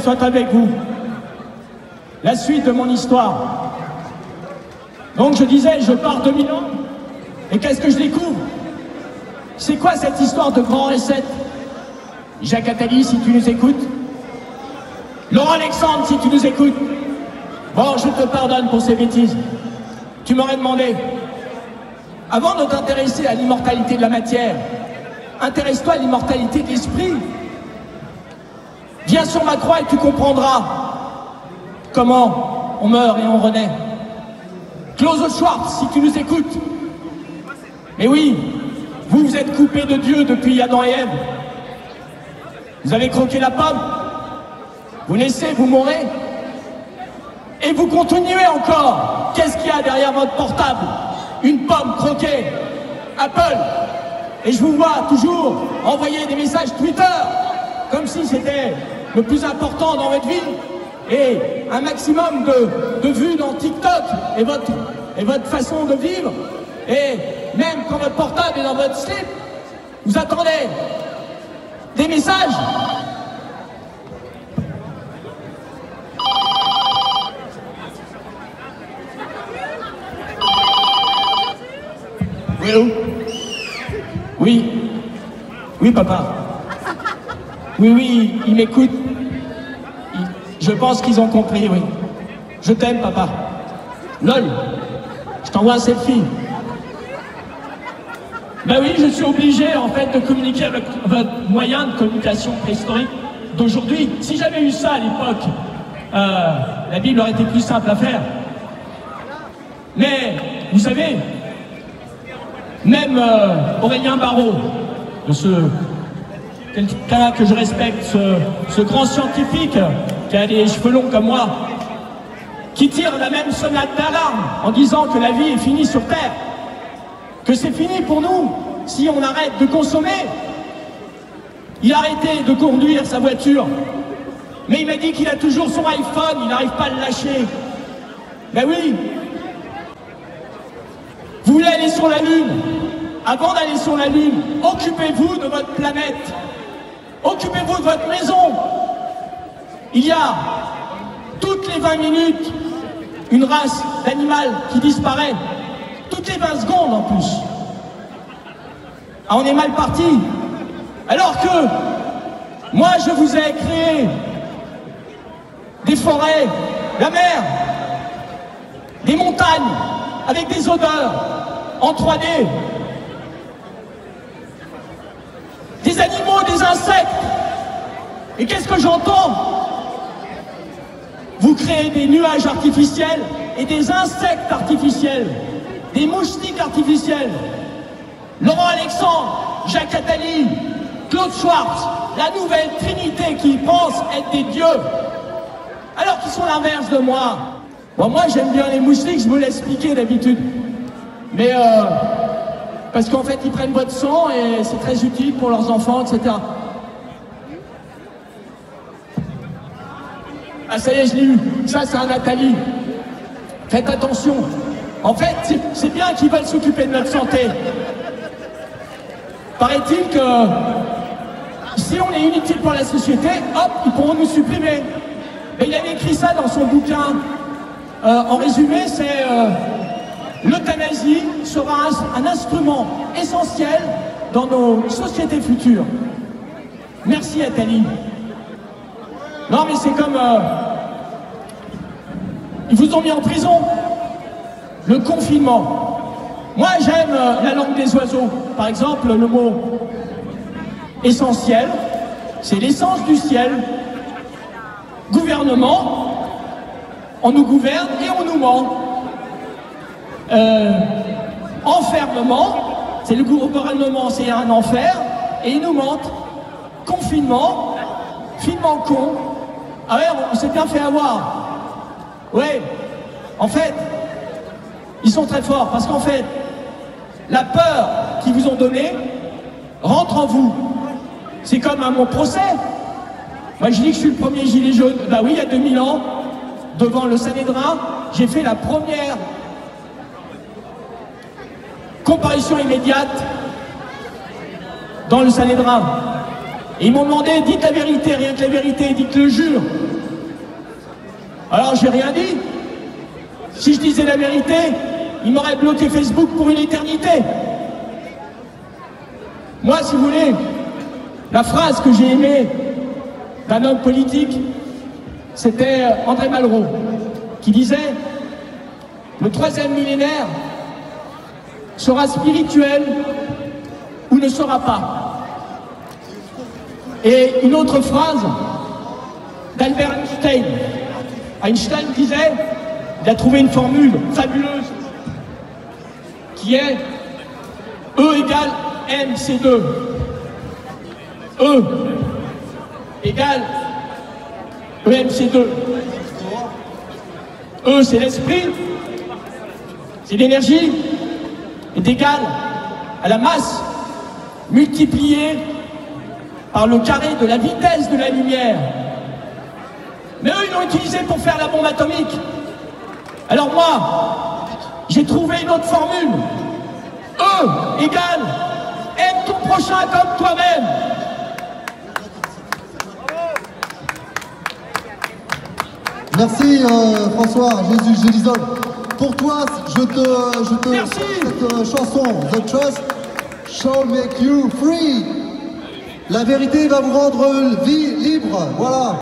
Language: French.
soit avec vous. La suite de mon histoire. Donc je disais, je pars 2000 ans, et qu'est-ce que je découvre? C'est quoi cette histoire de grand reset? Jacques Attali, si tu nous écoutes. Laurent Alexandre, si tu nous écoutes. Bon, je te pardonne pour ces bêtises. Tu m'aurais demandé, avant de t'intéresser à l'immortalité de la matière, intéresse-toi à l'immortalité de l'esprit. Viens sur ma croix et tu comprendras comment on meurt et on renaît. Klaus Schwartz, si tu nous écoutes. Mais oui, vous êtes coupés de Dieu depuis Adam et Ève. Vous avez croqué la pomme. Vous naissez, vous mourrez. Et vous continuez encore. Qu'est-ce qu'il y a derrière votre portable? Une pomme croquée. Apple. Et je vous vois toujours envoyer des messages Twitter, comme si c'était le plus important dans votre vie. Et un maximum de vues dans TikTok et votre façon de vivre. Et même quand votre portable est dans votre slip, vous attendez des messages. Oui, oui, oui, papa. Oui, oui, ils m'écoutent. Je pense qu'ils ont compris, oui. Je t'aime, papa. Lol, je t'envoie un selfie. Ben oui, je suis obligé, en fait, de communiquer avec votre moyen de communication préhistorique d'aujourd'hui. Si j'avais eu ça à l'époque, la Bible aurait été plus simple à faire. Mais, vous savez, même Aurélien Barraud, quelqu'un que je respecte, ce grand scientifique qui a des cheveux longs comme moi, qui tire la même sonnette d'alarme en disant que la vie est finie sur Terre, que c'est fini pour nous si on arrête de consommer. Il a arrêté de conduire sa voiture, mais il m'a dit qu'il a toujours son iPhone, il n'arrive pas à le lâcher. Ben oui. Vous voulez aller sur la Lune? Avant d'aller sur la Lune, occupez-vous de votre planète. Occupez-vous de votre maison. Il y a toutes les 20 minutes une race d'animal qui disparaît. Toutes les 20 secondes en plus. Ah, on est mal parti. Alors que moi je vous ai créé des forêts, la mer, des montagnes avec des odeurs en 3D, des animaux, des insectes. Et qu'est-ce que j'entends? Vous créez des nuages artificiels et des insectes artificiels, des moustiques artificiels. Laurent Alexandre, Jacques Attali, Klaus Schwartz, la nouvelle trinité qui pense être des dieux, alors qu'ils sont l'inverse de moi. Bon, moi j'aime bien les moustiques, je vous laisse expliquer d'habitude. Mais parce qu'en fait ils prennent votre sang et c'est très utile pour leurs enfants, etc. Ah ça y est, je l'ai eu. Ça c'est un Attali. Faites attention. En fait, c'est bien qu'ils veulent s'occuper de notre santé. Paraît-il que si on est inutile pour la société, hop, ils pourront nous supprimer. Mais il avait écrit ça dans son bouquin. En résumé, c'est l'euthanasie sera un instrument essentiel dans nos sociétés futures. Merci Attali. Non mais c'est comme... ils vous ont mis en prison. Le confinement. Moi j'aime la langue des oiseaux. Par exemple, le mot essentiel, c'est l'essence du ciel. Gouvernement, on nous gouverne et on nous ment. Enfermement, c'est le gouvernement, c'est un enfer et ils nous mentent. Confinement, finement con. Ah ouais, on s'est bien fait avoir. Ouais, en fait, ils sont très forts parce qu'en fait, la peur qu'ils vous ont donnée rentre en vous. C'est comme à mon procès. Moi je dis que je suis le premier gilet jaune. Bah oui, il y a 2000 ans, devant le Sanhédrin, j'ai fait la première comparution immédiate dans le Sanhédrin. Et ils m'ont demandé, dites la vérité, rien que la vérité, dites le jure. Alors j'ai rien dit. Si je disais la vérité, ils m'auraient bloqué Facebook pour une éternité. Moi, si vous voulez, la phrase que j'ai aimée d'un homme politique, c'était André Malraux, qui disait « Le troisième millénaire sera spirituel ou ne sera pas ». Et une autre phrase d'Albert Einstein. Einstein disait, il a trouvé une formule fabuleuse qui est E égale mc2. E égale EmC2. E, c'est l'esprit, c'est l'énergie, est égale à la masse multipliée par le carré de la vitesse de la lumière. Mais eux, ils l'ont utilisé pour faire la bombe atomique. Alors moi, j'ai trouvé une autre formule. E égale aime ton prochain comme toi-même. Merci François, Jésus Gélisol. Pour toi, je te Merci. Cette chanson, The Trust shall make you free. La vérité va vous rendre libre, voilà.